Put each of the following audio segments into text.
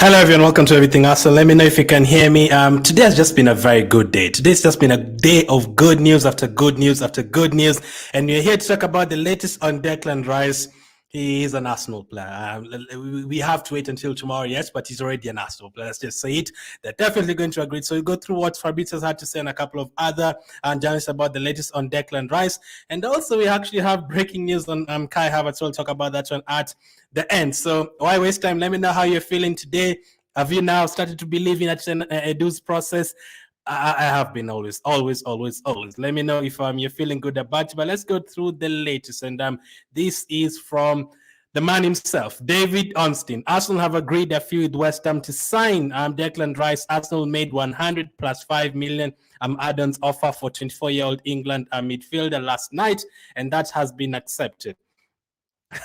Hello everyone, welcome to Everything Arsenal. Let me know if you can hear me. Today has just been a very good day. Today's just been a day of good news after good news after good news. And we're here to talk about the latest on Declan Rice. He is an Arsenal player. We have to wait until tomorrow, yes, but he's already an Arsenal player. Let's just say it. They're definitely going to agree. So we go through what Fabrizio's had to say and a couple of other journalists about the latest on Declan Rice. And also we actually have breaking news on Kai Havertz. We'll talk about that one at the end. So why waste time? Let me know how you're feeling today. Have you now started to believe in Edu's process? I have been always. Let me know if you're feeling good about it. But let's go through the latest. And this is from the man himself, David Ornstein. Arsenal have agreed a few with West Ham to sign Declan Rice. Arsenal made 100 plus 5 million add-ons offer for 24-year-old England midfielder last night, and that has been accepted.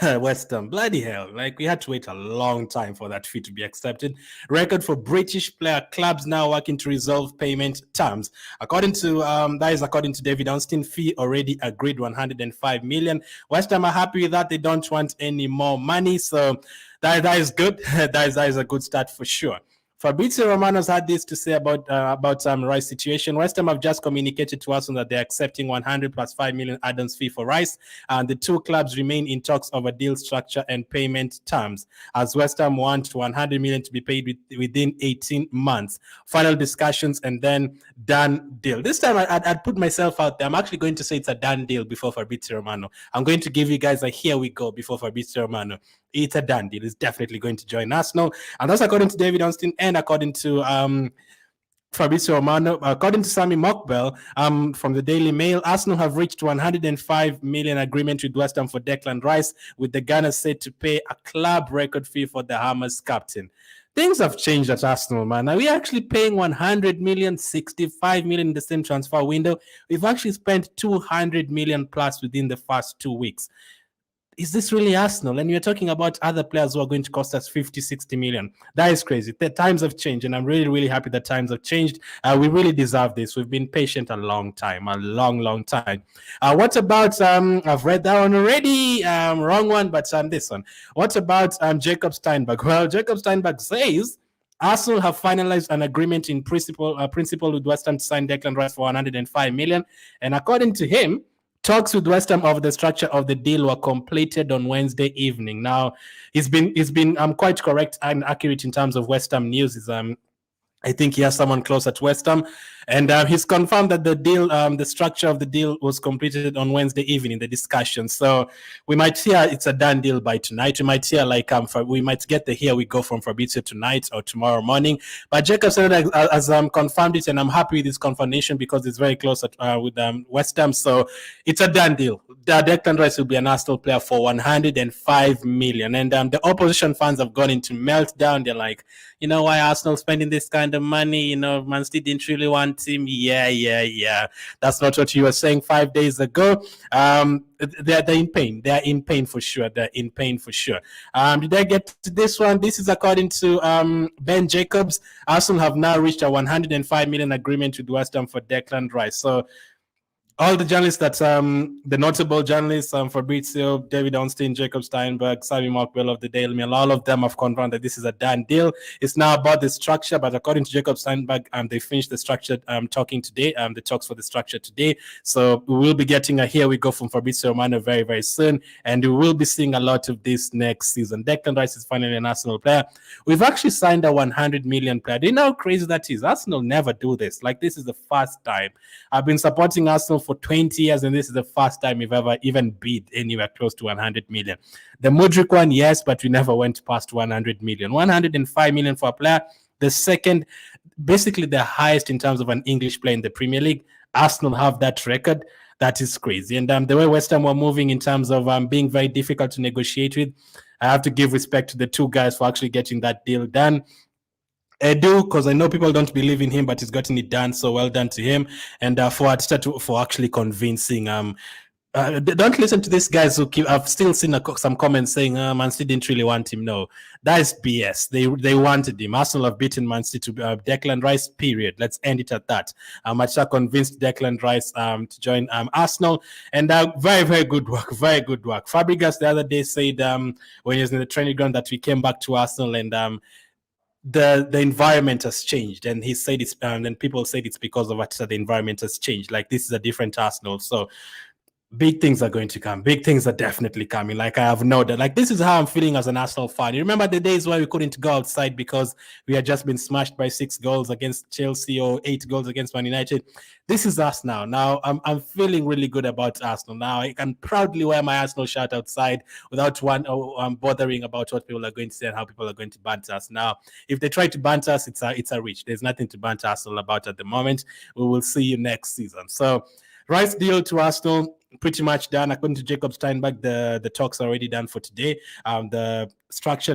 West Ham, bloody hell. Like, we had to wait a long time for that fee to be accepted. Record for British player clubs now working to resolve payment terms. According to David Ornstein, fee already agreed 105 million. West Ham are happy with that. They don't want any more money. So that is good. that is a good start for sure. Fabrizio Romano's had this to say about Rice situation. West Ham have just communicated to us that they're accepting 100 plus 5 million add-ons fee for Rice, and the two clubs remain in talks over deal structure and payment terms, as West Ham want 100 million to be paid within 18 months. Final discussions and then done deal. This time I'd put myself out there. I'm actually going to say it's a done deal before Fabrizio Romano. I'm going to give you guys a here we go before Fabrizio Romano. It's a done deal. He's definitely going to join Arsenal. And that's according to David Ornstein and according to Fabrizio Romano. According to Sammy Mockbell from the Daily Mail, Arsenal have reached 105 million agreement with West Ham for Declan Rice, with the Gunners set to pay a club record fee for the Hammers captain. Things have changed at Arsenal, man. Are we actually paying 100 million, 65 million in the same transfer window? We've actually spent 200 million plus within the first 2 weeks. Is this really Arsenal? And you're talking about other players who are going to cost us 50, 60 million. That is crazy. The times have changed, and I'm really, really happy that times have changed. We really deserve this. We've been patient a long time, a long time. What about, I've read that one already, wrong one, but this one. What about Jacob Steinberg? Well, Jacob Steinberg says Arsenal have finalized an agreement in principle with West Ham to sign Declan Rice for 105 million. And according to him, talks with West Ham over the structure of the deal were completed on Wednesday evening. Now, he's been quite correct and accurate in terms of West Ham news. I think he has someone close at West Ham, and he's confirmed that the deal, the structure of the deal was completed on Wednesday evening, the discussion. So we might hear it's a done deal by tonight. We might hear we might get the here we go from Fabrizio tonight or tomorrow morning. But Jacob said has confirmed it, and I'm happy with this confirmation because it's very close with West Ham. So it's a done deal. Declan Rice will be an Arsenal player for 105 million, and the opposition fans have gone into meltdown. They're like, you know why Arsenal spending this kind of money? You know, Man City didn't really want him. Yeah. That's not what you were saying 5 days ago. They're in pain. They're in pain for sure. Did I get to this one? This is according to Ben Jacobs. Arsenal have now reached a 105 million agreement with West Ham for Declan Rice. So all the journalists the notable journalists, Fabrizio, David Ornstein, Jacob Steinberg, Sammy Mockbell of the Daily Mail, all of them have confirmed that this is a done deal. It's now about the structure, but according to Jacob Steinberg, they finished the structure talking today, the talks for the structure today. So we will be getting a here we go from Fabrizio Romano very, very soon, and we will be seeing a lot of this next season. Declan Rice is finally an Arsenal player. We've actually signed a 100 million player. Do you know how crazy that is? Arsenal never do this. Like, this is the first time. I've been supporting Arsenal for 20 years, and this is the first time we've ever even bid anywhere close to 100 million. The Mudryk one, yes, but we never went past 100 million. 105 million for a player, the second, basically the highest in terms of an English player in the Premier League. Arsenal have that record. That is crazy. And the way West Ham were moving in terms of being very difficult to negotiate with, I have to give respect to the two guys for actually getting that deal done. I do, because I know people don't believe in him, but he's gotten it done. So well done to him, and for actually convincing. Don't listen to these guys who I've still seen some comments saying Man City didn't really want him. No, that is BS. They wanted him. Arsenal have beaten Man City to Declan Rice. Period. Let's end it at that. Manchester convinced Declan Rice to join Arsenal, and very, very good work. Very good work. Fabregas the other day said when he was in the training ground that we came back to Arsenal, and the environment has changed, and he said it's and people said it's because of what the environment has changed. Like, this is a different Arsenal, so big things are going to come. Big things are definitely coming. Like, I have no doubt. Like, this is how I'm feeling as an Arsenal fan. You remember the days where we couldn't go outside because we had just been smashed by 6 goals against Chelsea or 8 goals against Man United? This is us now. Now I'm feeling really good about Arsenal. Now I can proudly wear my Arsenal shirt outside without bothering about what people are going to say and how people are going to banter us. Now, if they try to banter us, it's a reach. There's nothing to banter Arsenal about at the moment. We will see you next season. So, Rice deal to Arsenal, pretty much done. According to Jacob Steinberg, the talks are already done for today. The structure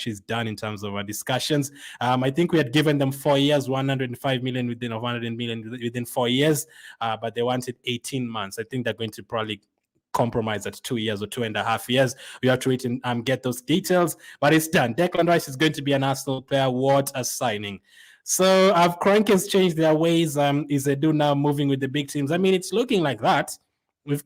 is done in terms of our discussions. I think we had given them 4 years, 105 million within 100 million within 4 years, but they wanted 18 months. I think they're going to probably compromise at 2 years or 2.5 years. We have to wait and get those details, but it's done. Declan Rice is going to be an Arsenal player. What a signing. So have Kroenkes changed their ways? Is Edu now moving with the big teams? I mean, it's looking like that. We've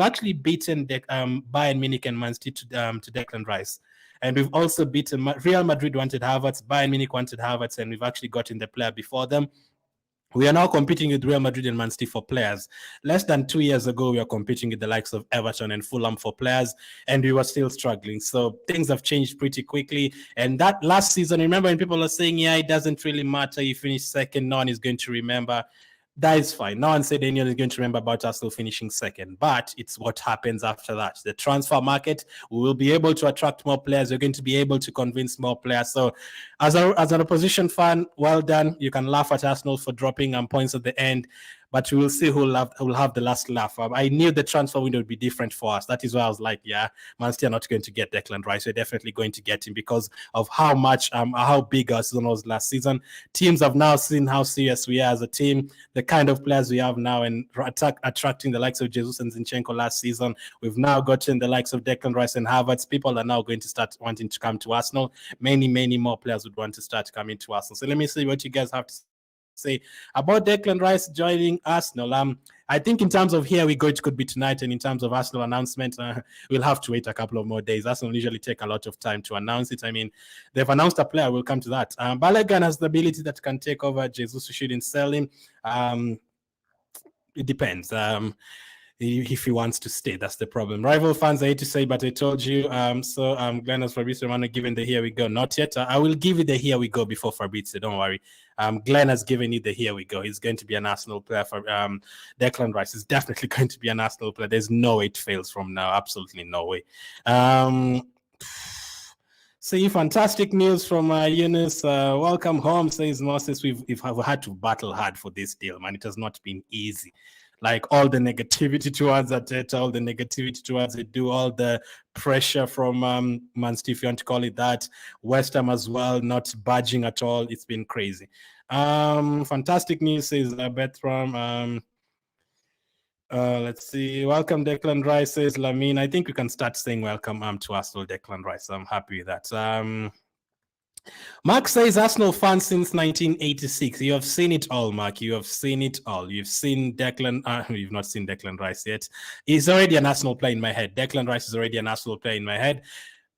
actually beaten Bayern Munich and Man City to Declan Rice. And we've also beaten Real Madrid wanted Havertz, Bayern Munich wanted Havertz, and we've actually gotten the player before them. We are now competing with Real Madrid and Man City for players. Less than 2 years ago, we were competing with the likes of Everton and Fulham for players, and we were still struggling. So things have changed pretty quickly. And that last season, remember when people are saying, yeah, it doesn't really matter, you finish second, no one is going to remember. That is fine. No one said anyone is going to remember about us still finishing second, but it's what happens after that. The transfer market, we will be able to attract more players. We're going to be able to convince more players. So as an opposition fan, well done. You can laugh at Arsenal for dropping points at the end, but we will see who will have the last laugh. I knew the transfer window would be different for us. That is why I was like, yeah, Man City are not going to get Declan Rice. We're definitely going to get him because of how big our season was last season. Teams have now seen how serious we are as a team, the kind of players we have now, and attracting the likes of Jesus and Zinchenko last season. We've now gotten the likes of Declan Rice and Havertz. People are now going to start wanting to come to Arsenal. Many, many more players would want to start coming to Arsenal. So let me see what you guys have to say about Declan Rice joining Arsenal. I think in terms of here we go, it could be tonight, and in terms of Arsenal announcement, we'll have to wait a couple of more days. Arsenal usually take a lot of time to announce it. I mean, they've announced a player. We'll come to that. Balogun has the ability that can take over. Jesus shouldn't sell him. It depends. If he wants to stay, that's the problem. Rival fans, I hate to say, but I told you. Glenn has Fabrizio Romano given the here we go. Not yet. I will give you the here we go before Fabrizio. Don't worry. Glenn has given you the here we go. He's going to be an Arsenal player for Declan Rice. Is definitely going to be an Arsenal player. There's no way it fails from now. Absolutely no way. See, fantastic news from Eunice. Welcome home, says Moses. We've had to battle hard for this deal, man. It has not been easy. Like all the negativity towards Arteta, all the negativity towards Edu, all the pressure from Man City, if you want to call it that. West Ham as well, not budging at all. It's been crazy. Fantastic news, says Bertram. Let's see. Welcome, Declan Rice, says Lamine. I think we can start saying welcome to Arsenal, Declan Rice. I'm happy with that. Mark says Arsenal fan since 1986. You have seen it all, Mark. You have seen it all. You've seen Declan. You've not seen Declan Rice yet. He's already an Arsenal player in my head. Declan Rice is already an Arsenal player in my head.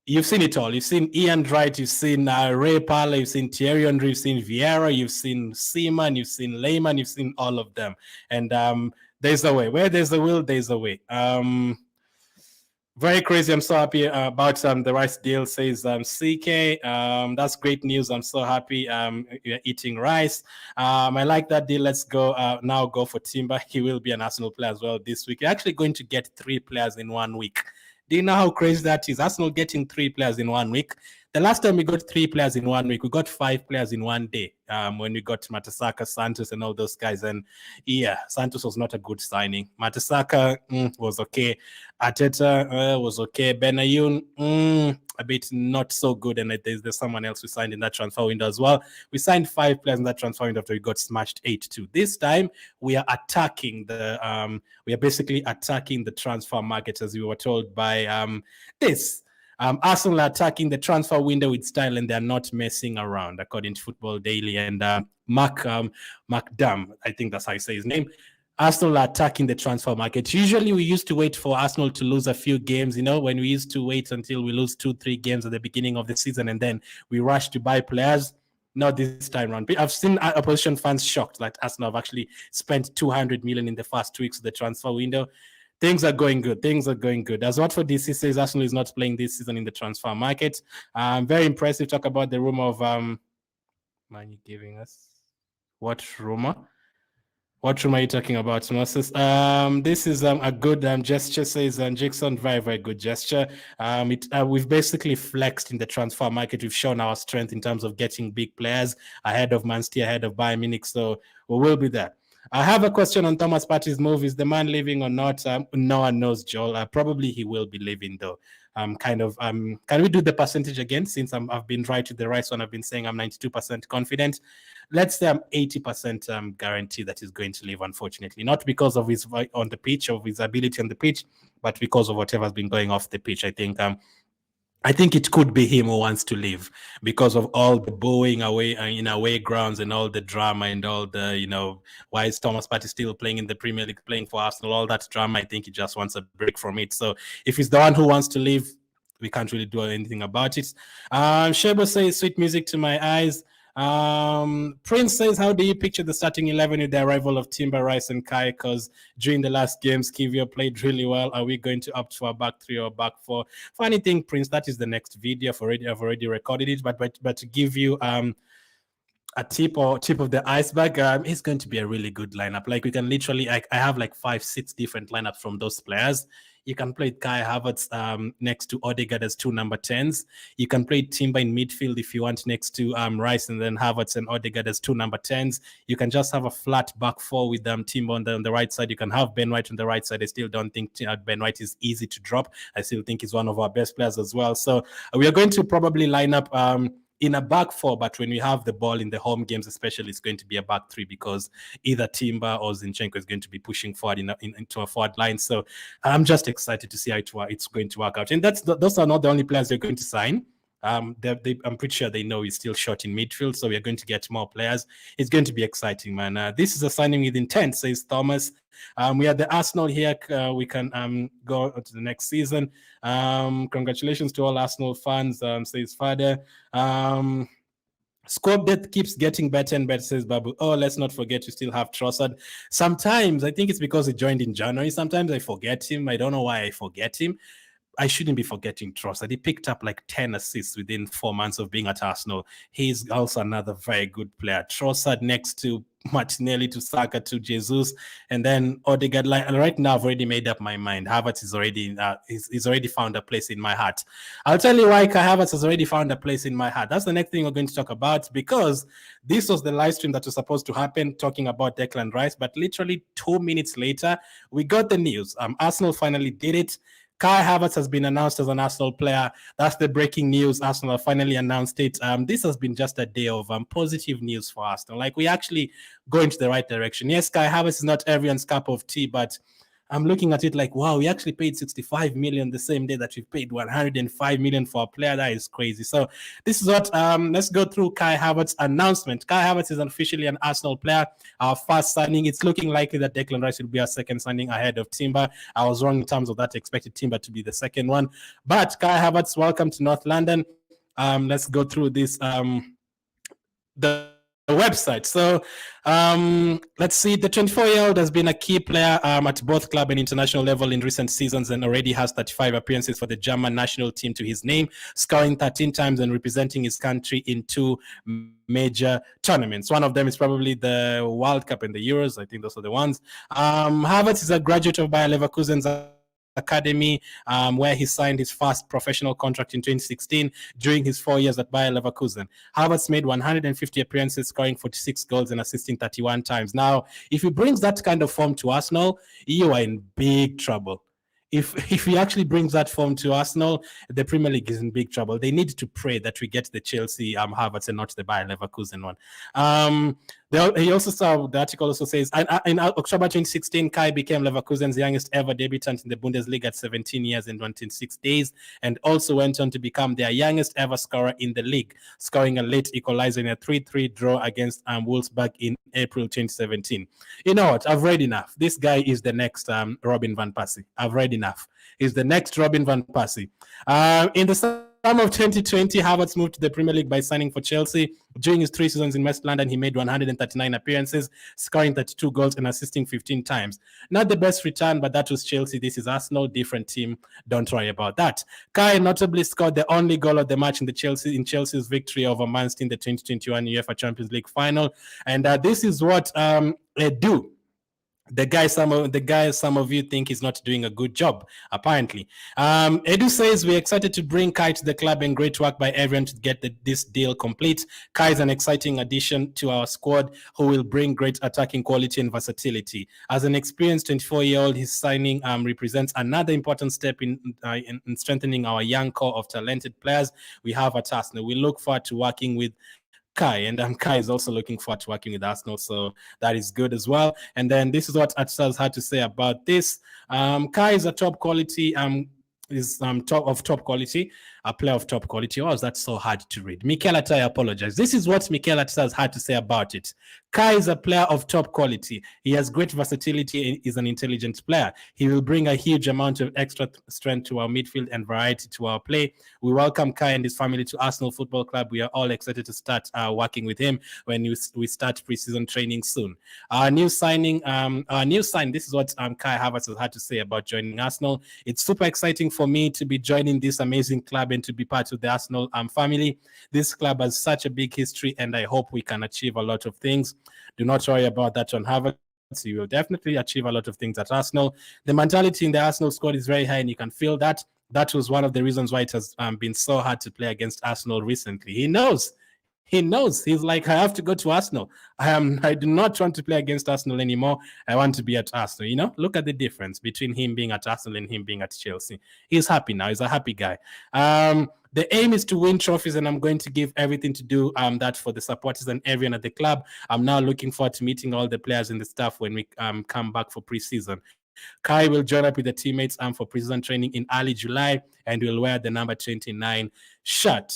You've seen it all. You've seen Ian Wright. You've seen Ray Parler. You've seen Thierry Henry. You've seen Vieira. You've seen Seaman. You've seen Lehmann. You've seen all of them. And there's a way. Where there's a will, there's a way. Very crazy. I'm so happy about the Rice deal, says CK. That's great news. I'm so happy you're eating rice. I like that deal. Let's go now go for Timber. He will be an Arsenal player as well this week. You're actually going to get 3 players in 1 week. Do you know how crazy that is? Arsenal getting 3 players in 1 week. The last time we got 3 players in 1 week, we got 5 players in 1 day when we got Mertesacker, Santos, and all those guys. And yeah, Santos was not a good signing. Mertesacker was okay. Arteta was okay. Benayoun, a bit not so good. And there's someone else we signed in that transfer window as well. We signed 5 players in that transfer window after we got smashed 8-2. This time we are attacking we are basically attacking the transfer market, as we were told by this. Arsenal are attacking the transfer window with style, and they're not messing around, according to Football Daily. And Mark Dam, I think that's how you say his name. Arsenal are attacking the transfer market. Usually we used to wait for Arsenal to lose a few games, when we used to wait until we lose 2-3 games at the beginning of the season and then we rush to buy players. Not this time around. I've seen opposition fans shocked that Arsenal have actually spent 200 million in the first 2 weeks of the transfer window. Things are going good. As Watford DC says, Arsenal is not playing this season in the transfer market. Very impressive. Talk about the rumor of Man you giving us what rumor? What room are you talking about, Moses? This is a good gesture, says Jackson. Very, very good gesture. We've basically flexed in the transfer market. We've shown our strength in terms of getting big players ahead of Man City, ahead of Bayern Munich. So we will be there. I have a question on Thomas Partey's move. Is the man leaving or not? No one knows, Joel. Probably he will be leaving, though. Can we do the percentage again? Since I've been right to the Rice one, I've been saying I'm 92% confident. Let's say I'm 80% guarantee that he's going to leave, unfortunately. Not because of his on the pitch, of his ability on the pitch, but because of whatever's been going off the pitch. I think it could be him who wants to leave because of all the booing away in away grounds and all the drama and all the, why is Thomas Partey still playing in the Premier League, playing for Arsenal, all that drama. I think he just wants a break from it. So if he's the one who wants to leave, we can't really do anything about it. Shebo says, sweet music to my eyes. Prince says, how do you picture the starting 11 with the arrival of Timber, Rice, and Kai? Because during the last games, Kivio played really well. Are we going to opt for a back 3 or back 4? Funny thing, Prince, that is the next video. I've already recorded it, but to give you a tip of the iceberg, it's going to be a really good lineup. Like we can literally, I have like 5-6 different lineups from those players. You can play Kai Havertz next to Odegaard as 2 number 10s. You can play Timber in midfield if you want next to Rice and then Havertz and Odegaard as 2 number 10s. You can just have a flat back 4 with Timber on the right side. You can have Ben White on the right side. I still don't think Ben White is easy to drop. I still think he's one of our best players as well. So we are going to probably line up in a back 4, but when we have the ball in the home games, especially, it's going to be a back 3 because either Timber or Zinchenko is going to be pushing forward into a forward line. So I'm just excited to see how it's going to work out. And those are not the only players they're going to sign. I'm pretty sure they know he's still short in midfield, so we're going to get more players. It's going to be exciting, man. This is a signing with intent, says Thomas. We are the Arsenal here. We can go to the next season. Congratulations to all Arsenal fans, says Father. Scope depth keeps getting better and better, says Babu. Oh, let's not forget you still have Trossard. Sometimes, I think it's because he joined in January. Sometimes I forget him. I don't know why I forget him. I shouldn't be forgetting Trossard. He picked up like 10 assists within 4 months of being at Arsenal. He's also another very good player. Trossard next to Martinelli, to Saka, to Jesus, and then Odegaard. Right now, I've already made up my mind. Havertz is already he's already found a place in my heart. I'll tell you why Kai Havertz has already found a place in my heart. That's the next thing we're going to talk about, because this was the live stream that was supposed to happen talking about Declan Rice, but literally 2 minutes later, we got the news. Arsenal finally did it. Kai Havertz has been announced as an Arsenal player. That's the breaking news. Arsenal have finally announced it. This has been just a day of positive news for Arsenal. Like, we actually go into the right direction. Yes, Kai Havertz is not everyone's cup of tea, but I'm looking at it like, wow, we actually paid 65 million the same day that we paid 105 million for a player. That is crazy. So this is what, let's go through Kai Havertz's announcement. Kai Havertz is officially an Arsenal player. Our first signing. It's looking likely that Declan Rice will be our second signing ahead of Timber. I was wrong in terms of that. I expected Timber to be the second one. But Kai Havertz, welcome to North London. Let's go through this. The website. So let's see. The 24-year-old has been a key player at both club and international level in recent seasons, and already has 35 appearances for the German national team to his name, scoring 13 times and representing his country in 2 major tournaments. One of them is probably the World Cup and the Euros. I think those are the ones. Havertz is a graduate of Bayer Leverkusen's academy, where he signed his first professional contract in 2016 during his 4 years at Bayer Leverkusen. Havertz made 150 appearances, scoring 46 goals and assisting 31 times. Now, if he brings that kind of form to Arsenal, you are in big trouble. If he actually brings that form to Arsenal, the Premier League is in big trouble. They need to pray that we get the Chelsea Havertz and not the Bayer Leverkusen one. He also saw the article also says in October 2016, Kai became Leverkusen's youngest ever debutant in the Bundesliga at 17 years and 26 days, and also went on to become their youngest ever scorer in the league, scoring a late equalizer in a 3-3 draw against Wolfsburg in April 2017. You know what? I've read enough. This guy is the next Robin van Persie. I've read enough. He's the next Robin van Persie. In the summer of 2020, Havertz moved to the Premier League by signing for Chelsea. During his 3 seasons in West London, he made 139 appearances, scoring 32 goals and assisting 15 times. Not the best return, but that was Chelsea. This is Arsenal, different team. Don't worry about that. Kai notably scored the only goal of the match in Chelsea's victory over Man City in the 2021 UEFA Champions League final. And this is what they do. The guy some of you think is not doing a good job, apparently. Edu says, we're excited to bring Kai to the club and great work by everyone to get this deal complete. Kai is an exciting addition to our squad who will bring great attacking quality and versatility. As an experienced 24-year-old, his signing represents another important step in strengthening our young core of talented players we have at Arsenal. We look forward to working with Kai, and Kai is also looking forward to working with Arsenal, so that is good as well. And then this is what Atsaz had to say about this. Kai is a top quality, top quality, a player of top quality. Why was that so hard to read? Mikel Arteta, I apologize. This is what Mikel Arteta had to say about it. Kai is a player of top quality. He has great versatility and is an intelligent player. He will bring a huge amount of extra strength to our midfield and variety to our play. We welcome Kai and his family to Arsenal Football Club. We are all excited to start working with him when we start preseason training soon. Our new sign, this is what Kai Havertz has had to say about joining Arsenal. It's super exciting for me to be joining this amazing club and to be part of the Arsenal family. This club has such a big history, and I hope we can achieve a lot of things. Do not worry about that on Havertz. You will definitely achieve a lot of things at Arsenal. The mentality in the Arsenal squad is very high, and you can feel that. That was one of the reasons why it has been so hard to play against Arsenal recently. He knows. He's like, I have to go to Arsenal. I do not want to play against Arsenal anymore. I want to be at Arsenal. You know, look at the difference between him being at Arsenal and him being at Chelsea. He's happy now. He's a happy guy. The aim is to win trophies, and I'm going to give everything to do that for the supporters and everyone at the club. I'm now looking forward to meeting all the players and the staff when we come back for preseason. Kai will join up with the teammates for preseason training in early July, and will wear the number 29 shirt.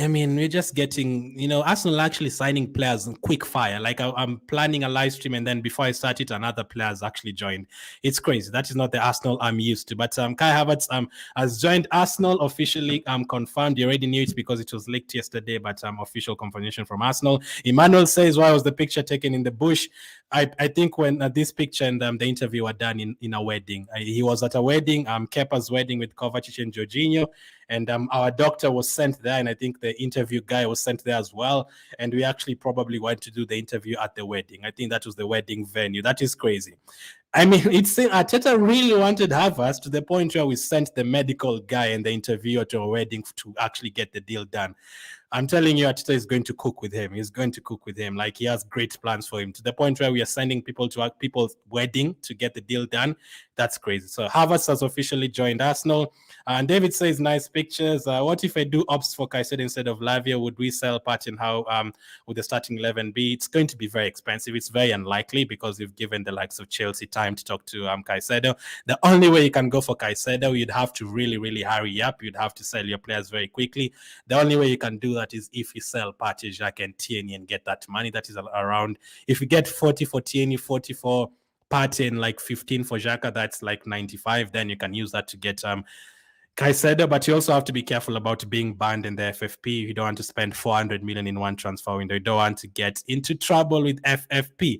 I mean, we're just getting, Arsenal actually signing players in quick fire. Like I'm planning a live stream, and then before I start it, another players actually joined. It's crazy. That is not the Arsenal I'm used to. But Kai Havertz has joined Arsenal officially. Confirmed. You already knew it because it was leaked yesterday, but official confirmation from Arsenal. Emmanuel says, why was the picture taken in the bush? I think when this picture and the interview were done in a wedding. He was at a wedding, Kepa's wedding with Kovacic and Jorginho. And our doctor was sent there, and I think the interview guy was sent there as well. And we actually probably went to do the interview at the wedding. I think that was the wedding venue. That is crazy. I mean, it's Arteta really wanted Havertz to the point where we sent the medical guy and the interviewer to a wedding to actually get the deal done. I'm telling you, Arteta is going to cook with him. He's going to cook with him. Like, he has great plans for him, to the point where we are sending people to people's wedding to get the deal done. That's crazy. So Havertz has officially joined Arsenal. And David says, nice pictures. What if I do ops for Caicedo instead of Lavia? Would we sell Patton? How would the starting 11 be? It's going to be very expensive. It's very unlikely because we've given the likes of Chelsea time to talk to Caicedo. The only way you can go for Caicedo, you'd have to really, really hurry up. You'd have to sell your players very quickly. The only way you can do that is if you sell Partey, Jacques, and Tierney and get that money. That is around, if you get 40 for Tierney, 40 for Partey, and like 15 for Xhaka, that's like 95. Then you can use that to get Caicedo, but you also have to be careful about being banned in the FFP. You don't want to spend 400 million in one transfer window. You don't want to get into trouble with FFP.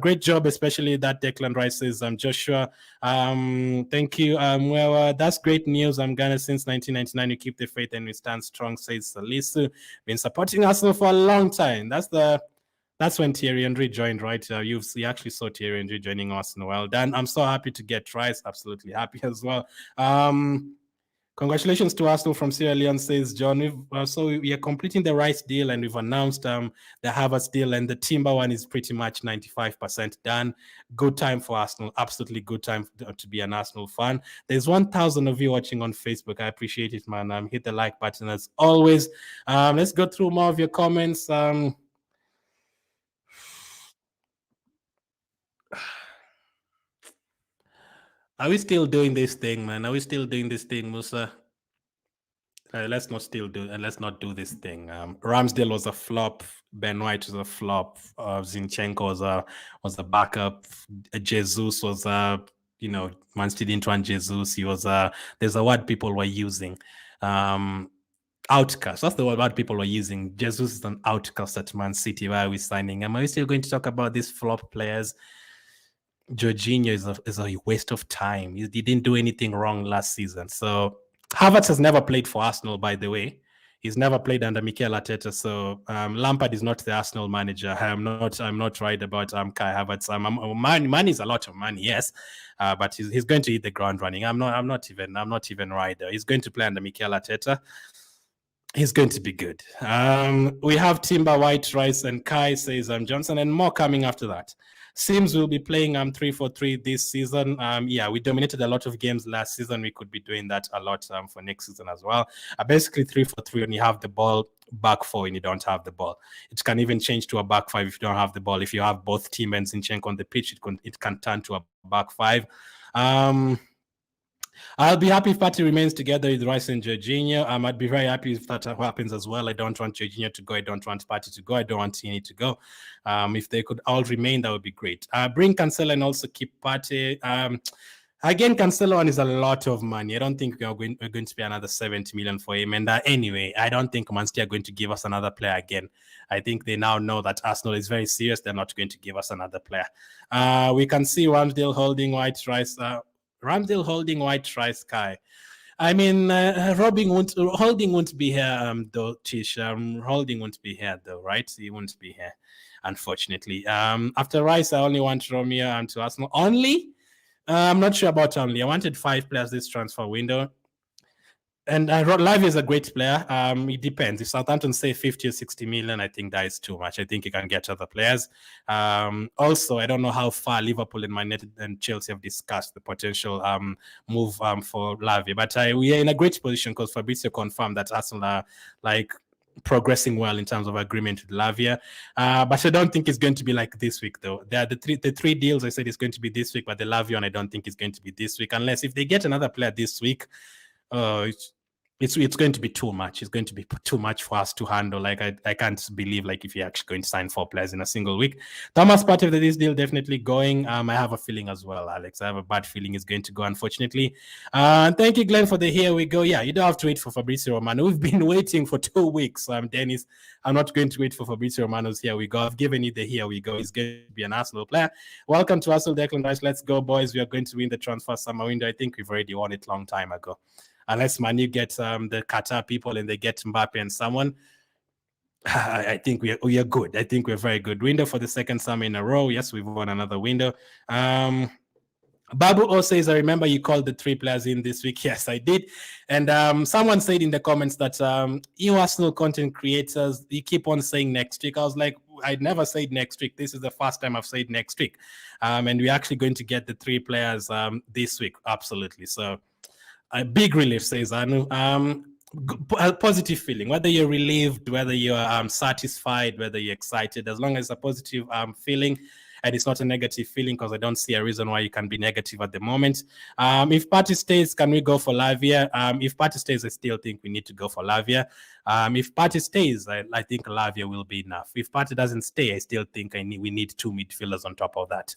Great job, especially that Declan Rice says, Joshua. Thank you. Well, that's great news. I'm Ghana since 1999. You keep the faith and we stand strong, says Salisu. Been supporting Arsenal for a long time. That's when Thierry Henry joined, right? You actually saw Thierry Henry joining Arsenal. Well done. I'm so happy to get Rice. Absolutely happy as well. Congratulations to Arsenal from Sierra Leone, says John. So we are completing the Rice deal, and we've announced the Havertz deal, and the Timber one is pretty much 95% done. Good time for Arsenal. Absolutely good time to be an Arsenal fan. There's 1,000 of you watching on Facebook. I appreciate it, man. Hit the like button as always. Let's go through more of your comments. Are we still doing this thing, man? Are we still doing this thing, Musa? Let's not do this thing. Ramsdale was a flop. Ben White was a flop. Zinchenko was a backup. Jesus was a Man City didn't want Jesus. He was a there's a word people were using. Outcast. That's the word people were using. Jesus is an outcast at Man City. Why are we signing him? Are we still going to talk about these flop players? Jorginho is a waste of time. He didn't do anything wrong last season. So Havertz has never played for Arsenal, by the way. He's never played under Mikel Arteta. So Lampard is not the Arsenal manager. I'm not right about Kai Havertz. Money is a lot of money, yes, but he's going to hit the ground running. I'm not even right there. He's going to play under Mikel Arteta. He's going to be good. We have Timber, White, Rice, and Kai, says Johnson, and more coming after that. Sims will be playing 3-4-3 this season. Yeah, we dominated a lot of games last season. We could be doing that a lot for next season as well. Basically 3-4-3 when you have the ball, back four when you don't have the ball. It can even change to a back five if you don't have the ball. If you have both Tim and Zinchenko on the pitch, it can turn to a back five. I'll be happy if Partey remains together with Rice and Jorginho. I'd be very happy if that happens as well. I don't want Jorginho to go. I don't want Partey to go. I don't want Tierney to go. If they could all remain, that would be great. Bring Cancelo and also keep Partey. Again, Cancelo one is a lot of money. I don't think we're going to pay another 70 million for him. And anyway, I don't think Man City are going to give us another player again. I think they now know that Arsenal is very serious. They're not going to give us another player. We can see Ramsdale holding White Rice. Ramsdale holding White Rice, Kai. I mean, Holding won't be here, though, Tish. Holding won't be here, though, right? He won't be here, unfortunately. After Rice, I only want Romeo to Arsenal. Only? I'm not sure about only. I wanted 5 players this transfer window. And Lavia is a great player. It depends. If Southampton say 50 or 60 million, I think that is too much. I think you can get other players. Also, I don't know how far Liverpool and Man United and Chelsea have discussed the potential move for Lavia. But we are in a great position because Fabrizio confirmed that Arsenal are progressing well in terms of agreement with Lavia. But I don't think it's going to be like this week, though. The three deals I said is going to be this week, but the Lavia one I don't think is going to be this week, unless if they get another player this week. It's going to be too much. It's going to be too much for us to handle. Like I can't believe if you're actually going to sign 4 players in a single week. Thomas Partey of this deal definitely going. I have a feeling as well, Alex. I have a bad feeling he's going to go, unfortunately. Thank you, Glenn, for the here we go. Yeah, you don't have to wait for Fabrizio Romano. We've been waiting for 2 weeks. Dennis, I'm not going to wait for Fabrizio Romano's here we go. I've given you the here we go. He's going to be an Arsenal player. Welcome to Arsenal, Declan Rice. Let's go, boys. We are going to win the transfer summer window. I think we've already won it a long time ago. Unless Manu gets the Qatar people and they get Mbappe and someone, I think we are good. I think we're very good. Window for the second summer in a row. Yes, we've won another window. Babu O says, I remember you called the 3 players in this week. Yes, I did. And someone said in the comments that you Arsenal content creators, you keep on saying next week. I was like, I never said next week. This is the first time I've said next week. And we're actually going to get the 3 players this week. Absolutely. So a big relief, says Anu. A positive feeling, whether you're relieved, whether you're satisfied, whether you're excited, as long as it's a positive feeling and it's not a negative feeling, because I don't see a reason why you can be negative at the moment. If Partey stays, can we go for Lavia? If Partey stays, I still think we need to go for Lavia. If Partey stays, I think Lavia will be enough. If Partey doesn't stay, I still think we need 2 midfielders on top of that.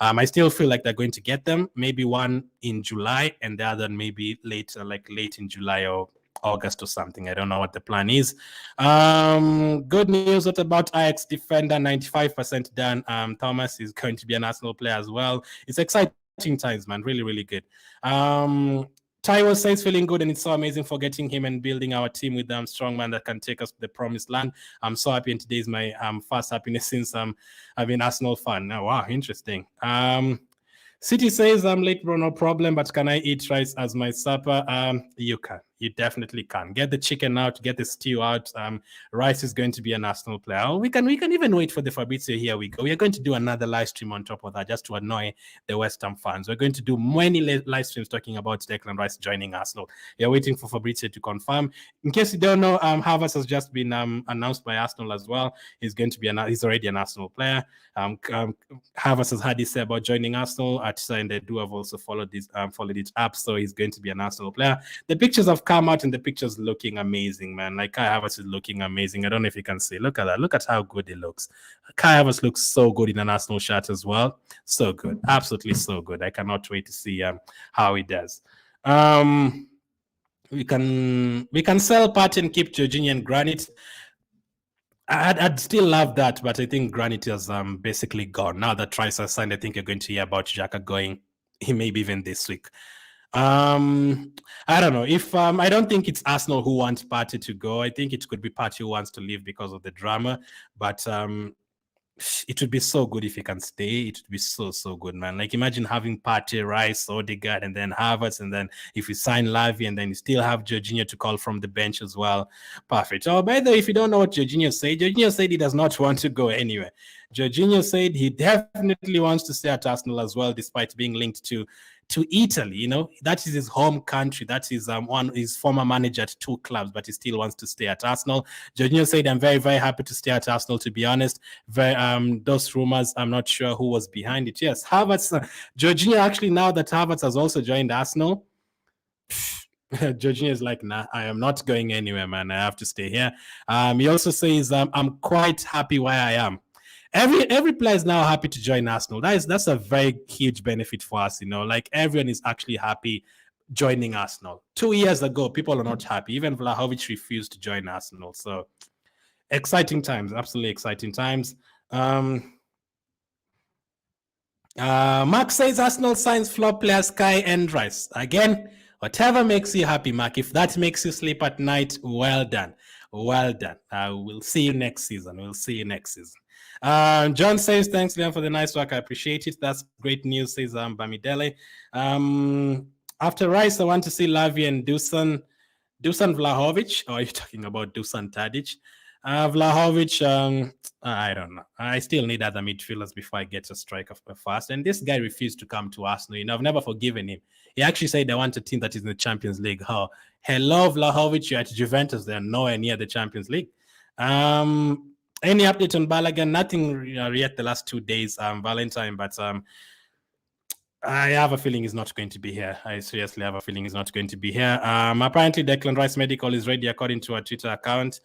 I still feel like they're going to get them. Maybe one in July and the other maybe later, like late in July or August or something. I don't know what the plan is. Good news. What about Ajax defender? 95% done. Thomas is going to be an Arsenal player as well. It's exciting times, man. Really, really good. Taiwo says feeling good, and it's so amazing for getting him and building our team with strong man that can take us to the promised land. I'm so happy, and today is my first happiness since I've been Arsenal fan. Oh, wow, interesting. City says I'm late, bro, no problem, but can I eat rice as my supper? You can. You definitely can. Get the chicken out, get the stew out. Rice is going to be an Arsenal player. Oh, we can even wait for the Fabrizio. Here we go. We are going to do another live stream on top of that just to annoy the West Ham fans. We're going to do many live streams talking about Declan Rice joining Arsenal. You're waiting for Fabrizio to confirm. In case you don't know, Havertz has just been announced by Arsenal as well. He's going to be he's already an Arsenal player. Havertz has had his say about joining Arsenal. Arteta and Edu have also followed it up, so he's going to be an Arsenal player. The pictures have come out, and the pictures looking amazing, man. Like Kai Havertz is looking amazing. I don't know if you can see. Look at that. Look at how good he looks. Kai Havertz looks so good in an Arsenal shirt as well. So good, absolutely so good. I cannot wait to see how he does. We can sell Partey and keep Jorginho and Granit. I'd still love that, but I think Granit is basically gone. Now that Rice has signed, I think you're going to hear about Xhaka going, maybe even this week. I don't know. If I don't think it's Arsenal who wants Partey to go. I think it could be Partey who wants to leave because of the drama. But it would be so good if he can stay. It would be so good, man. Like imagine having Partey, Rice, Odegaard, and then Havertz, and then if you sign Lavia, and then you still have Jorginho to call from the bench as well. Perfect. Oh, by the way, if you don't know what Jorginho said he does not want to go anywhere. Jorginho said he definitely wants to stay at Arsenal as well, despite being linked to Italy. You know, that is his home country. That is his former manager at 2 clubs, but he still wants to stay at Arsenal. Jorginho said, "I'm very, very happy to stay at Arsenal, to be honest." Those rumors, I'm not sure who was behind it. Yes, Havertz. Jorginho, actually, now that Havertz has also joined Arsenal, Jorginho is like, nah, I am not going anywhere, man. I have to stay here. He also says, I'm quite happy where I am. Every player is now happy to join Arsenal. That's a very huge benefit for us, you know. Like everyone is actually happy joining Arsenal. 2 years ago, people are not happy. Even Vlahovic refused to join Arsenal. So exciting times, absolutely exciting times. Mark says Arsenal signs flop players Kai and Rice. Again, whatever makes you happy, Mark. If that makes you sleep at night, well done. Well done. We'll see you next season. John says, thanks, Liam, for the nice work. I appreciate it. That's great news, says Bamidele. After Rice, I want to see Lavia and Dusan Vlahovic. Or are you talking about Dusan Tadic? Vlahovic, I don't know. I still need other midfielders before I get a striker fast. And this guy refused to come to Arsenal. You know, I've never forgiven him. He actually said, I want a team that is in the Champions League. Oh, hello, Vlahovic, you're at Juventus. They're nowhere near the Champions League. Any update on Balogun? Nothing yet the last 2 days, Valentine, but I have a feeling he's not going to be here. I seriously have a feeling he's not going to be here. Apparently, Declan Rice medical is ready, according to our Twitter account.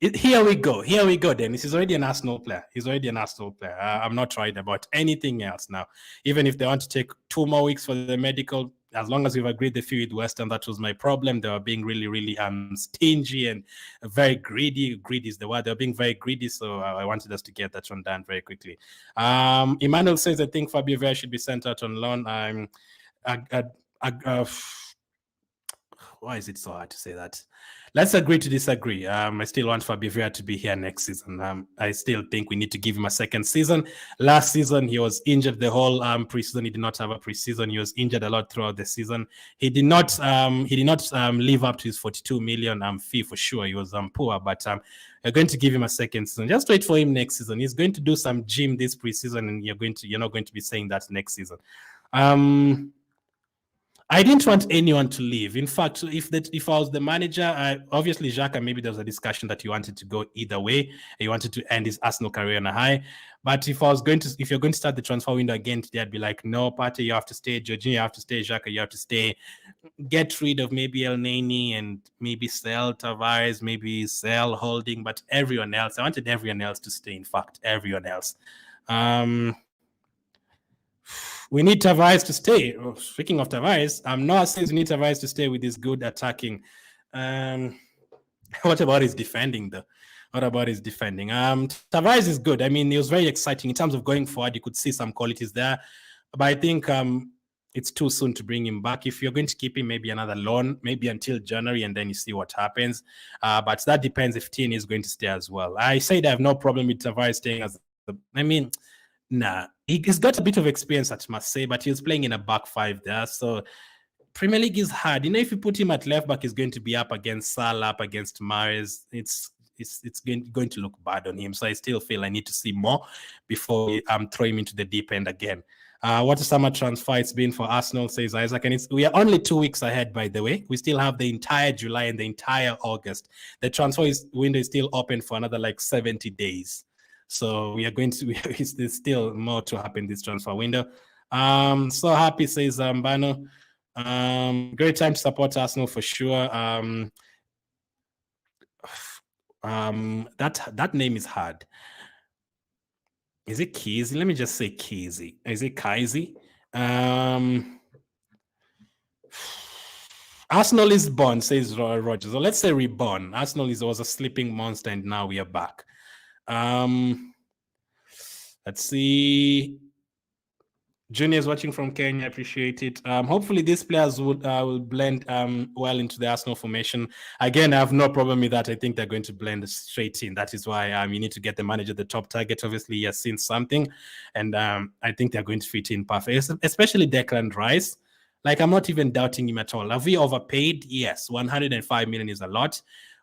Here we go, Dennis. He's already an Arsenal player. I'm not worried about anything else now. Even if they want to take 2 more weeks for the medical, as long as we've agreed the fee with West Ham, that was my problem. They were being really stingy and very greedy. Greedy is the word. They were being very greedy, so I wanted us to get that one done very quickly. Emmanuel says, I think Fabio Vieira should be sent out on loan. Why is it so hard to say that? Let's agree to disagree. I still want Fabio Vieira to be here next season. I still think we need to give him a second season. Last season, he was injured the whole preseason. He did not have a preseason. He was injured a lot throughout the season. He did not live up to his 42 million fee for sure. He was poor, but you're going to give him a second season. Just wait for him next season. He's going to do some gym this preseason, and you're not going to be saying that next season. I didn't want anyone to leave. In fact, if I was the manager, obviously Xhaka, maybe there was a discussion that he wanted to go either way. He wanted to end his Arsenal career on a high. But if you're going to start the transfer window again today, I'd be like, no, Partey, you have to stay. Jorginho, you have to stay. Xhaka, you have to stay. Get rid of maybe El Neni and maybe sell Tavares, maybe sell Holding, but everyone else. I wanted everyone else to stay. In fact, everyone else. We need Tavares to stay. Speaking of Tavares, Noah says we need Tavares to stay with his good attacking. What about his defending, though? Tavares is good. I mean, it was very exciting. In terms of going forward, you could see some qualities there. But I think it's too soon to bring him back. If you're going to keep him, maybe another loan, maybe until January, and then you see what happens. But that depends if Tierney is going to stay as well. I said I have no problem with Tavares staying nah. He's got a bit of experience at Marseille, but he was playing in a back five there. So Premier League is hard. If you put him at left back, he's going to be up against Salah, up against Mahrez. It's going to look bad on him. So I still feel I need to see more before we throw him into the deep end again. What a summer transfer it's been for Arsenal, says Isaac. And we are only 2 weeks ahead, by the way. We still have the entire July and the entire August. The transfer window is still open for another 70 days. So we are going to, there's still more to happen this transfer window. So happy, says Bano. Great time to support Arsenal for sure. That name is hard. Is it Keezy? Let me just say Keezy. Is it Kaizy? Arsenal is born, says Rogers. So let's say reborn. Arsenal was a sleeping monster, and now we are back. Let's see. Junior's watching from Kenya, appreciate it. Hopefully these players will blend well into the Arsenal formation. Again, I have no problem with that. I think they're going to blend straight in. That is why you need to get the manager the top target. Obviously, he has seen something, and I think they're going to fit in perfect, especially Declan Rice. I'm not even doubting him at all. Have we overpaid? Yes, 105 million is a lot.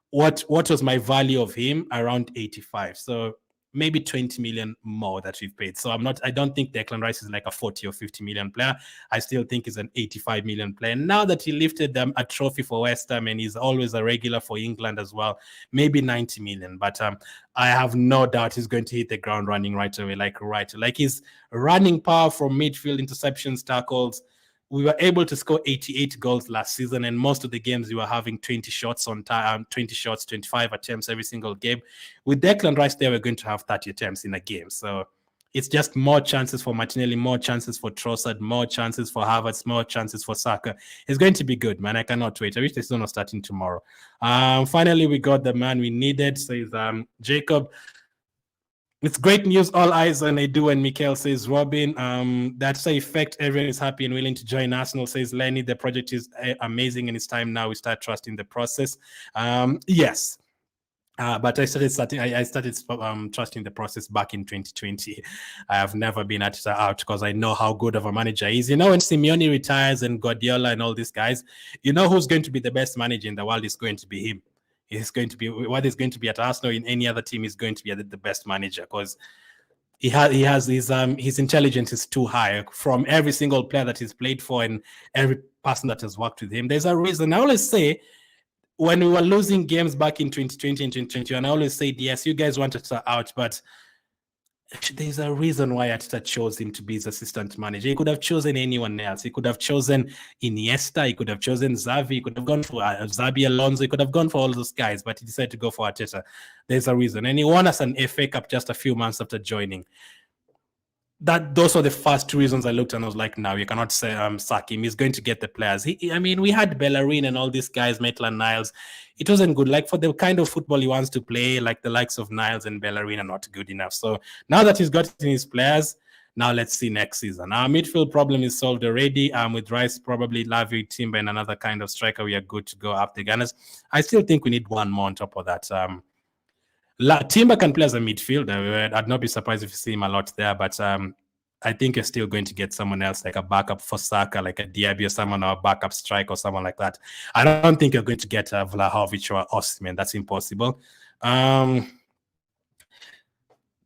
What was my value of him? Around 85. So maybe 20 million more that we've paid. So I don't think Declan Rice is like a 40 or 50 million player. I still think he's an 85 million player. Now that he lifted a trophy for West Ham and he's always a regular for England as well, maybe 90 million. But I have no doubt he's going to hit the ground running right away, like his running power from midfield, interceptions, tackles. We were able to score 88 goals last season, and most of the games we were having 20 shots on time, 20 shots, 25 attempts every single game. With Declan Rice there, we're going to have 30 attempts in a game. So it's just more chances for Martinelli, more chances for Trossard, more chances for Havertz, more chances for Saka. It's going to be good, man. I cannot wait. I wish this is not starting tomorrow. Finally, we got the man we needed, says Jacob. It's great news. All eyes on Edu and Mikel, says Robin. That's the effect. Everyone is happy and willing to join Arsenal, says Lenny. The project is amazing and it's time now we start trusting the process. Yes. But I started trusting the process back in 2020. I have never been out because I know how good of a manager he is. When Simeone retires and Guardiola and all these guys, who's going to be the best manager in the world is going to be him. He's going to be what is going to be at Arsenal in any other team is going to be the best manager because he has his intelligence is too high from every single player that he's played for and every person that has worked with him. There's a reason. I always say when we were losing games back in 2020 and 2021, I always said, yes, you guys wanted to out, but there's a reason why Arteta chose him to be his assistant manager. He could have chosen anyone else. He could have chosen Iniesta. He could have chosen Xavi. He could have gone for Xabi Alonso. He could have gone for all those guys, but he decided to go for Arteta. There's a reason. And he won us an FA Cup just a few months after joining. Those are the first two reasons I looked and I was like, no, you cannot say sack him. He's going to get the players. We had Bellerin and all these guys, Maitland-Niles. It wasn't good. For the kind of football he wants to play, the likes of Niles and Bellerin are not good enough. So now that he's gotten his players, now let's see next season. Our midfield problem is solved already. With Rice, probably Lavie, Timber, and another kind of striker, we are good to go up the Gunners. I still think we need one more on top of that. Timber can play as a midfielder. I'd not be surprised if you see him a lot there, but I think you're still going to get someone else like a backup for Saka, like a Diaby or someone, or a backup strike or someone like that. I don't think you're going to get Vlahovic or Osimhen. That's impossible.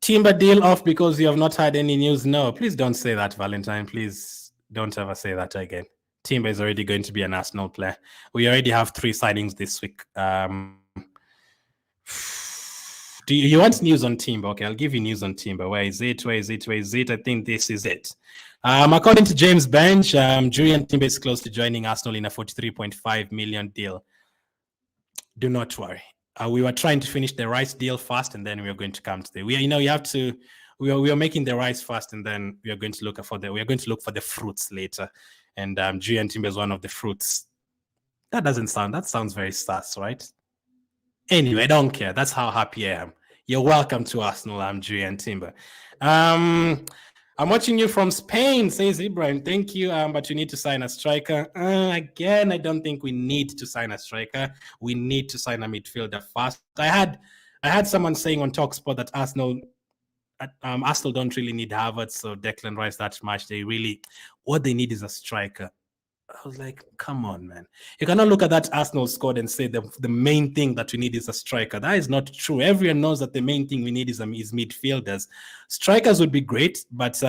Timber deal off because you have not had any news. No, please don't say that, Valentine. Please don't ever say that again. Timber is already going to be an Arsenal player. We already have 3 signings this week. Do you want news on Timber? Okay, I'll give you news on Timber. Where is it? I think this is it. According to James Bench, Julian Timber is close to joining Arsenal in a 43.5 million deal. Do not worry. We were trying to finish the Rice deal first, and then we are going to come to the. We are making the Rice first, and then we are going to look for the fruits later. And Julian Timber is one of the fruits. That sounds very sus, right? Anyway, I don't care. That's how happy I am. You're welcome to Arsenal. I'm Julian Timber. I'm watching you from Spain, says Ibrahim. Thank you, but you need to sign a striker. Again, I don't think we need to sign a striker. We need to sign a midfielder first. I had someone saying on TalkSport that Arsenal don't really need Havertz or Declan Rice that much. What they need is a striker. I was like, come on, man. You cannot look at that Arsenal squad and say the main thing that we need is a striker. That is not true. Everyone knows that the main thing we need is midfielders. Strikers would be great, but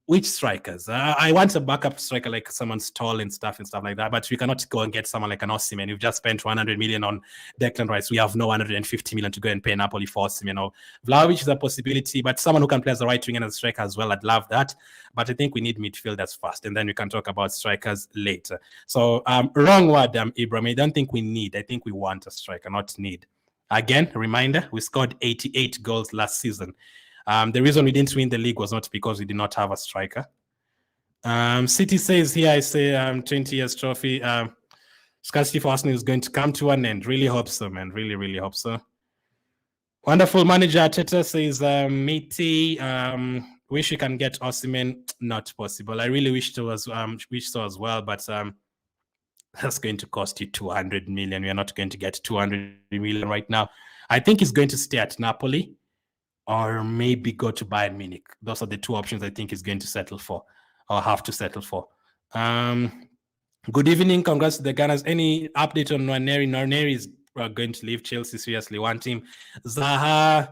which strikers? I want a backup striker like someone's tall and stuff like that, but we cannot go and get someone like an Osimhen. We've just spent 100 million on Declan Rice. We have no 150 million to go and pay Napoli for Osimhen. Or Vlahovic is a possibility, but someone who can play as a right wing and as a striker as well, I'd love that. But I think we need midfielders first, and then we can talk about strikers later. So wrong word, Ibrahim. I don't think we need. I think we want a striker, not need. Again, reminder, we scored 88 goals last season. The reason we didn't win the league was not because we did not have a striker. City says here, I say 20 years trophy. Scarcity for Arsenal is going to come to an end. Really hope so, man. Really, really hope so. Wonderful manager Arteta says, Meaty, wish you can get Osimhen. Not possible. I really wish so as well, but that's going to cost you 200 million. We are not going to get 200 million right now. I think he's going to stay at Napoli, or maybe go to Bayern Munich. Those are the two options I think he's going to settle for, or have to settle for. Good evening. Congrats to the Gunners. Any update on Nwaneri? Nwaneri is going to leave Chelsea. Seriously, want him. Zaha,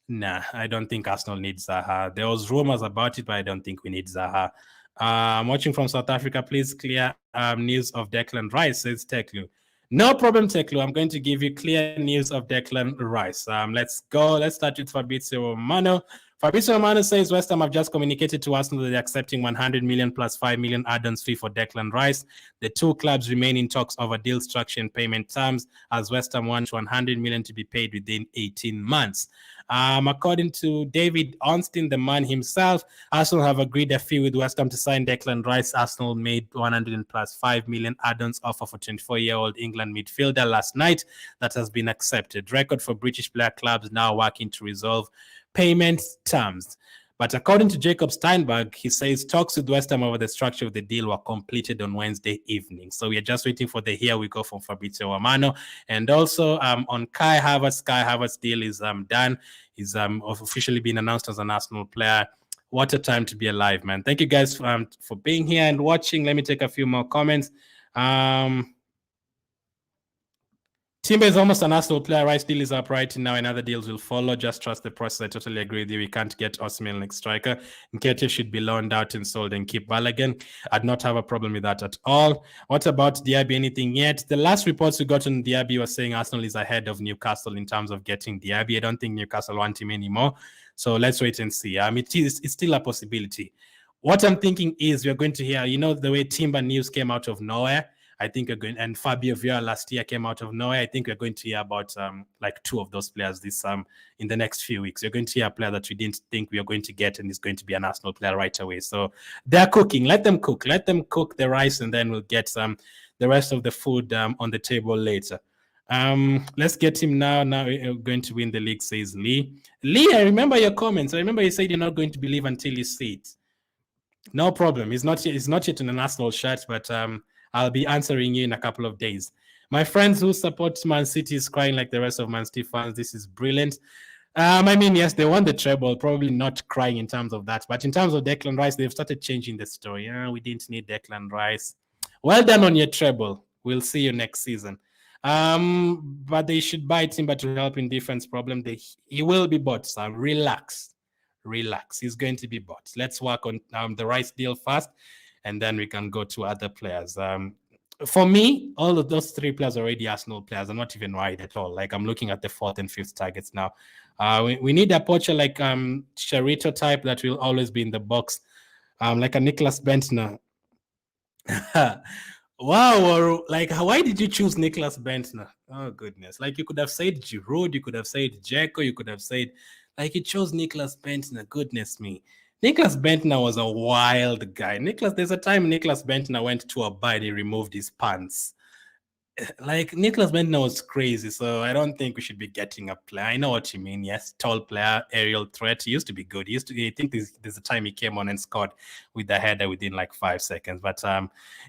nah, I don't think Arsenal needs Zaha. There was rumors about it, but I don't think we need Zaha. I'm watching from South Africa. Please clear news of Declan Rice, says Teklu. No problem, Teklu. I'm going to give you clear news of Declan Rice. Let's go. Let's start with Fabrizio Romano. Fabrizio Romano says West Ham have just communicated to Arsenal that they're accepting 100 million plus 5 million add-ons fee for Declan Rice. The two clubs remain in talks over deal structure and payment terms, as West Ham wants 100 million to be paid within 18 months. According to David Ornstein, the man himself, Arsenal have agreed a fee with West Ham to sign Declan Rice. Arsenal made 100 plus 5 million add-ons offer for 24-year-old England midfielder last night. That has been accepted. Record for British player clubs now working to resolve payment terms. But according to Jacob Steinberg, he says talks with West Ham over the structure of the deal were completed on Wednesday evening. So we are just waiting for the here we go from Fabrizio Romano. And also on Kai Havertz deal is done. He's officially been announced as an Arsenal player. What a time to be alive, man. Thank you guys for being here and watching. Let me take a few more comments. Timber is almost an Arsenal player. Rice deal is up right now, and other deals will follow. Just trust the process. I totally agree with you. We can't get Osimhen like striker. Nketiah should be loaned out and sold and keep Balogun. I'd not have a problem with that at all. What about Diaby? Anything yet? The last reports we got on Diaby was saying Arsenal is ahead of Newcastle in terms of getting Diaby. I don't think Newcastle want him anymore. So let's wait and see. It's still a possibility. What I'm thinking is we're going to hear, the way Timber news came out of nowhere. I think we're going, and Fabio Vieira last year came out of nowhere. I think we're going to hear about like two of those players this in the next few weeks. You're going to hear a player that we didn't think we were going to get, and is going to be an Arsenal player right away. So they're cooking. Let them cook. Let them cook the rice, and then we'll get the rest of the food on the table later. Let's get him now. Now we're going to win the league, says Lee. Lee, I remember your comments. I remember you said you're not going to believe until you see it. No problem. He's not yet in an Arsenal shirt, but I'll be answering you in a couple of days. My friends who support Man City is crying like the rest of Man City fans. This is brilliant. I mean, yes, they won the treble, probably not crying in terms of that. But in terms of Declan Rice, they've started changing the story. We didn't need Declan Rice. Well done on your treble. We'll see you next season. But they should buy Timber to help in defense problem. He will be bought, so relax. He's going to be bought. Let's work on the Rice deal first, and then we can go to other players. For me, all of those three players are already Arsenal players. I'm not even worried at all. Like, I'm looking at the fourth and fifth targets now. We need a poacher like Charito type that will always be in the box, like a Nicholas Bentner. Wow, or like, why did you choose Nicholas Bentner? Oh, goodness. Like, you could have said Giroud, you could have said Dzeko, you could have said, like, you chose Nicholas Bentner. Goodness me. Nicholas Bentner was a wild guy. There's a time Nicholas Bentner went to a bar and he removed his pants. Like, Nicholas Bentner was crazy, so I don't think we should be getting a player. I know what you mean. Yes, tall player, aerial threat. He used to be good. I think there's a time he came on and scored with the header within like 5 seconds. But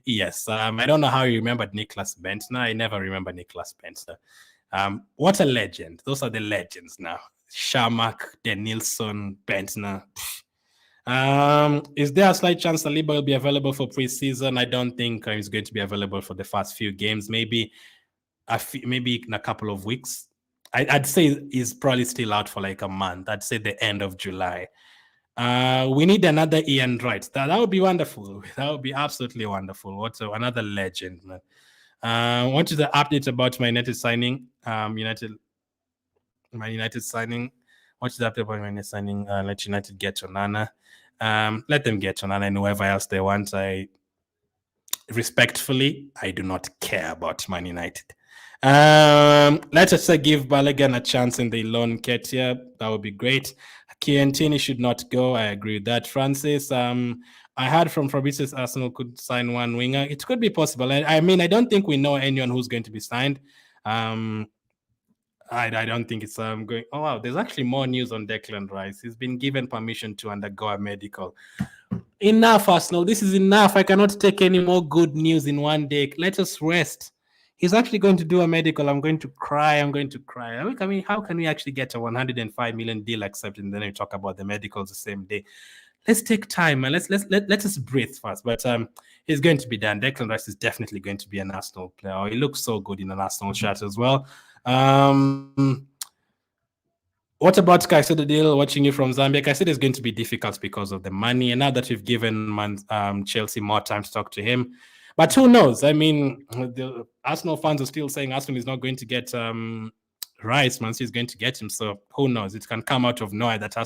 yes, I don't know how you remembered Nicholas Bentner. I never remember Nicholas Bentner. What a legend. Those are the legends now. Sharmak, Denilson, Bentner. Is there a slight chance Saliba will be available for preseason? I don't think he's going to be available for the first few games. Maybe in a couple of weeks. I'd say he's probably still out for like a month. I'd say the end of July. We need another Ian Wright. That would be wonderful. That would be absolutely wonderful. Another legend, man. What is the update about my United signing? My United signing. What's the update about my United signing? Let United get Onana. Let them get Onana and whoever else they want. Respectfully, I do not care about Man United. Let us give Balogun a chance in the loan kit here. That would be great. Chiellini should not go. I agree with that. Francis, I heard from Fabrizio's Arsenal could sign one winger. It could be possible. I mean, I don't think we know anyone who's going to be signed. I don't think it's going. Oh, wow. There's actually more news on Declan Rice. He's been given permission to undergo a medical. Enough, Arsenal. This is enough. I cannot take any more good news in one day. Let us rest. He's actually going to do a medical. I'm going to cry. I mean, how can we actually get a 105 million deal accepted and then we talk about the medicals the same day? Let's take time and let us breathe first. But he's going to be done. Declan Rice is definitely going to be an Arsenal player. He looks so good in an Arsenal shirt as well. What about Caicedo deal? Watching you from Zambia, Caicedo is going to be difficult because of the money. And now that we've given Chelsea more time to talk to him, but who knows? I mean, the Arsenal fans are still saying Arsenal is not going to get Rice. Man City is going to get him. So who knows? It can come out of nowhere that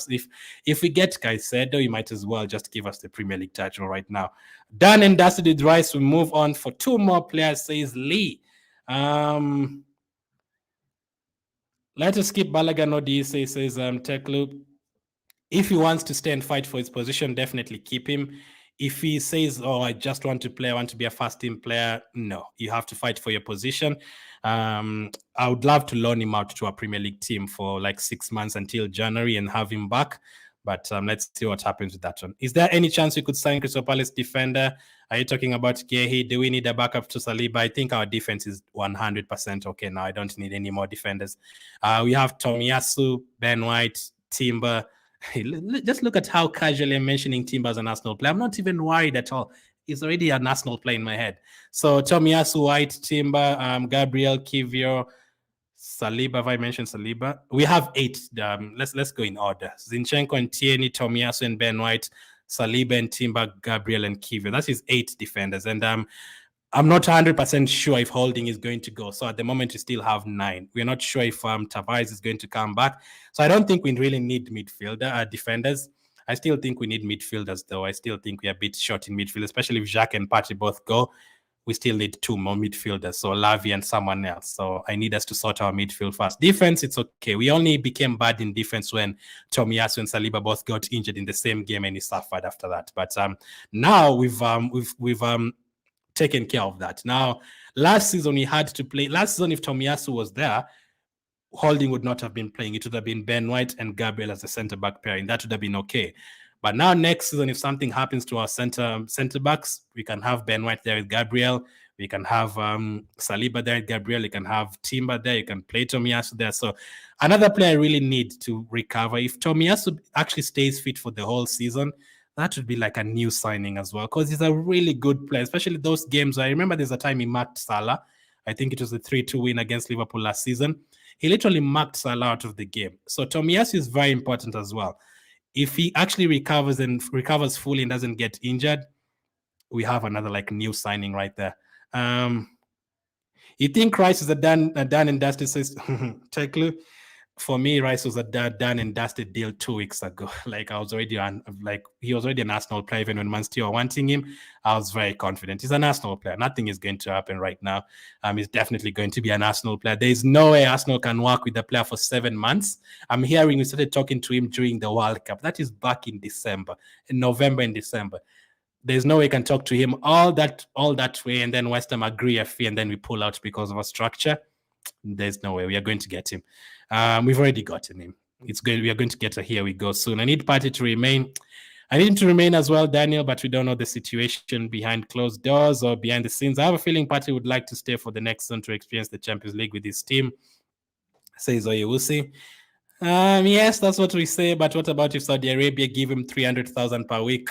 if we get Caicedo, you might as well just give us the Premier League title right now. Done and dusted with Rice. We move on for two more players, says Lee. Let us keep Balogun OD, says Teklu. If he wants to stay and fight for his position, definitely keep him. If he says, oh, I just want to play, I want to be a first team player, no, you have to fight for your position. I would love to loan him out to a Premier League team for like 6 months until January and have him back. But let's see what happens with that one. Is there any chance we could sign Crystal Palace defender? Are you talking about Gehi? Do we need a backup to Saliba? I think our defense is 100% okay now. I don't need any more defenders. We have Tomiyasu, Ben White, Timber. Just look at how casually I'm mentioning Timber as an Arsenal player. I'm not even worried at all. He's already an Arsenal player in my head. So Tomiyasu, White, Timber, Gabriel, Kivior, Saliba. Have I mentioned Saliba? We have 8. Let's go in order. Zinchenko and Tierney, Tomiyasu and Ben White, Saliba and Timber, Gabriel and Kivior. That is 8 defenders. And I'm not 100% sure if Holding is going to go. So at the moment, we still have 9. We're not sure if Tavares is going to come back. So I don't think we really need defenders. I still think we need midfielders, though. I still think we are a bit short in midfield, especially if Jacques and Partey both go. We still need 2 more midfielders, so Lavi and someone else. So I need us to sort our midfield first. Defense, it's okay. We only became bad in defense when Tomiyasu and Saliba both got injured in the same game and he suffered after that. But now we've taken care of that. Now, last season we had to play. Last season, if Tomiyasu was there, Holding would not have been playing. It would have been Ben White and Gabriel as a centre-back pairing. That would have been okay. But now next season, if something happens to our centre-backs, we can have Ben White there with Gabriel. We can have Saliba there with Gabriel. You can have Timber there. You can play Tomiyasu there. So another player I really need to recover. If Tomiyasu actually stays fit for the whole season, that would be like a new signing as well, because he's a really good player, especially those games. I remember there's a time he marked Salah. I think it was a 3-2 win against Liverpool last season. He literally marked Salah out of the game. So Tomiyasu is very important as well. If he actually recovers fully and doesn't get injured, we have another like new signing right there. You think Rice is a done and dusted? Says Teklu. For me, Rice was a done and dusted deal 2 weeks ago. Like he was already an Arsenal player. Even when Man City were wanting him, I was very confident. He's an Arsenal player. Nothing is going to happen right now. He's definitely going to be an Arsenal player. There is no way Arsenal can work with the player for 7 months. I'm hearing we started talking to him during the World Cup. That is back in November and December. There's no way we can talk to him all that way, and then West Ham agree a fee, and then we pull out because of a structure. There's no way we are going to get him. We've already gotten him. We are going to get a here we go soon. I need Partey to remain. I need him to remain as well, Daniel, but we don't know the situation behind closed doors or behind the scenes. I have a feeling Partey would like to stay for the next season to experience the Champions League with his team, says Oyewusi. Yes, that's what we say. But what about if Saudi Arabia give him 300,000 per week?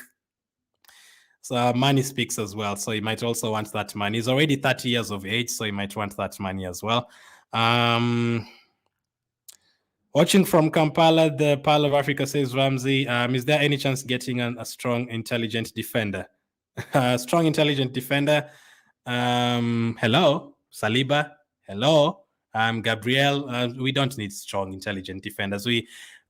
So money speaks as well. So he might also want that money. He's already 30 years of age, so he might want that money as well. Watching from Kampala, the Pearl of Africa says, Ramsey, is there any chance getting a strong, intelligent defender? Strong, intelligent defender. Hello, Saliba. Hello, Gabriel. We don't need strong, intelligent defenders.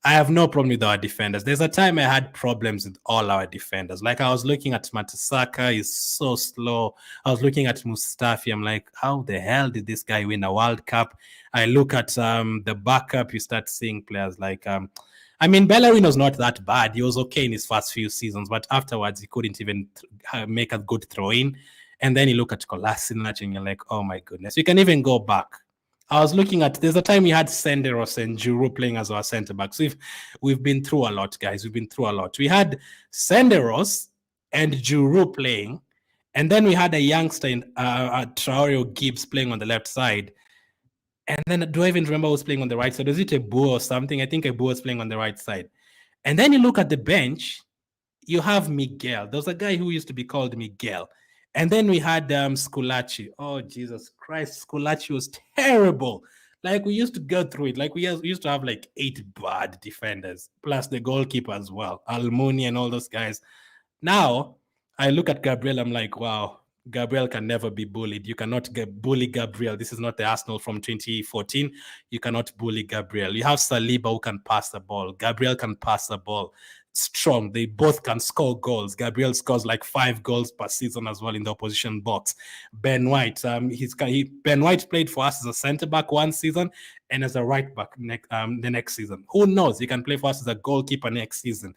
I have no problem with our defenders. There's a time I had problems with all our defenders. Like I was looking at Matasaka, he's so slow. I was looking at Mustafi. I'm like, how the hell did this guy win a World Cup? I look at the backup, you start seeing players like Bellerino's not that bad. He was okay in his first few seasons, but afterwards he couldn't even make a good throw in. And then you look at Kolasinac and you're like, oh my goodness. You can even go back. I was looking at, there's a time we had Senderos and Giroud playing as our centre backs. So we've been through a lot, guys. We've been through a lot. We had Senderos and Giroud playing, and then we had a youngster in Traoré Gibbs playing on the left side. And then do I even remember who was playing on the right side? Was it Ebu or something? I think Ebu was playing on the right side. And then you look at the bench, you have Miguel. There's a guy who used to be called Miguel. And then we had Sculacci. Oh, Jesus Christ. Sculacci was terrible. Like, we used to go through it. Like, we used to have like 8 bad defenders, plus the goalkeeper as well, Almuni and all those guys. Now, I look at Gabriel, I'm like, wow, Gabriel can never be bullied. You cannot bully Gabriel. This is not the Arsenal from 2014. You cannot bully Gabriel. You have Saliba who can pass the ball. Gabriel can pass the ball. Strong. They both can score goals. Gabriel scores like 5 goals per season as well in the opposition box. Ben White. Ben White played for us as a centre back one season and as a right back the next season. Who knows? He can play for us as a goalkeeper next season.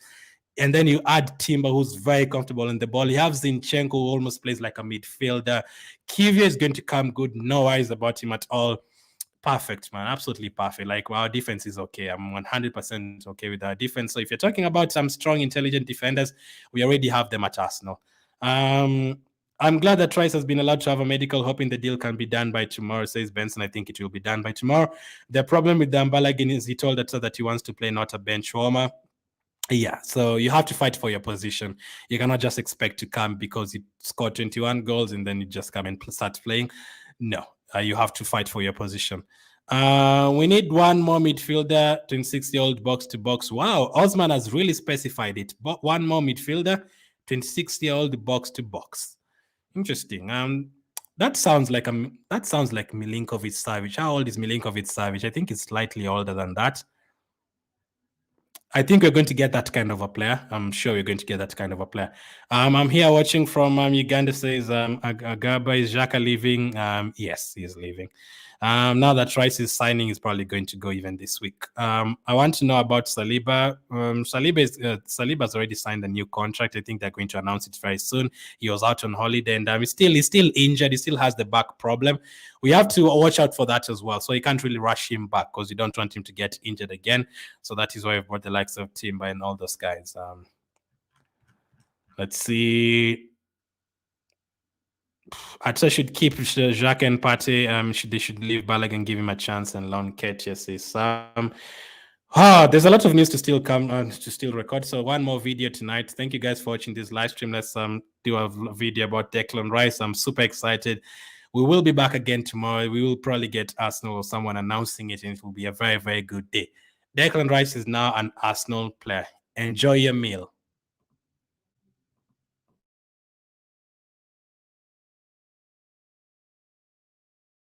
And then you add Timber, who's very comfortable in the ball. You have Zinchenko, who almost plays like a midfielder. Kivia is going to come good. No worries about him at all. Perfect, man. Absolutely perfect. Like, well, our defense is okay. I'm 100% okay with our defense. So if you're talking about some strong, intelligent defenders, we already have them at Arsenal. I'm glad that Rice has been allowed to have a medical, hoping the deal can be done by tomorrow, says Benson. I think it will be done by tomorrow. The problem with Dambalagin is he told us that he wants to play, not a bench warmer. Yeah, so you have to fight for your position. You cannot just expect to come because you scored 21 goals and then you just come and start playing. No, you have to fight for your position. We need one more midfielder, 26-year-old box to box. Wow, Osman has really specified it. But one more midfielder, 26-year-old box to box. Interesting. That sounds like Milinkovic Savic. How old is Milinkovic Savic? I think it's slightly older than that. I think we're going to get that kind of a player. I'm sure we're going to get that kind of a player. I'm here watching from Uganda. Says Agaba, is Xhaka leaving? Yes, he's leaving. Now that Rice is signing, is probably going to go even this week. I want to know about Saliba. Saliba's already signed a new contract. I think they're going to announce it very soon. He was out on holiday and he's still injured. He still has the back problem. We have to watch out for that as well. So you can't really rush him back because you don't want him to get injured again. So that is why we've got the likes of Timber and all those guys. Let's see. Arteta should keep Jacques and Partey. They should leave Balogun and give him a chance and loan Ketia, says Sam. There's a lot of news to still come to still record. So one more video tonight. Thank you guys for watching this live stream. Let's do a video about Declan Rice. I'm super excited. We will be back again tomorrow. We will probably get Arsenal or someone announcing it, and it will be a very, very good day. Declan Rice is now an Arsenal player. Enjoy your meal.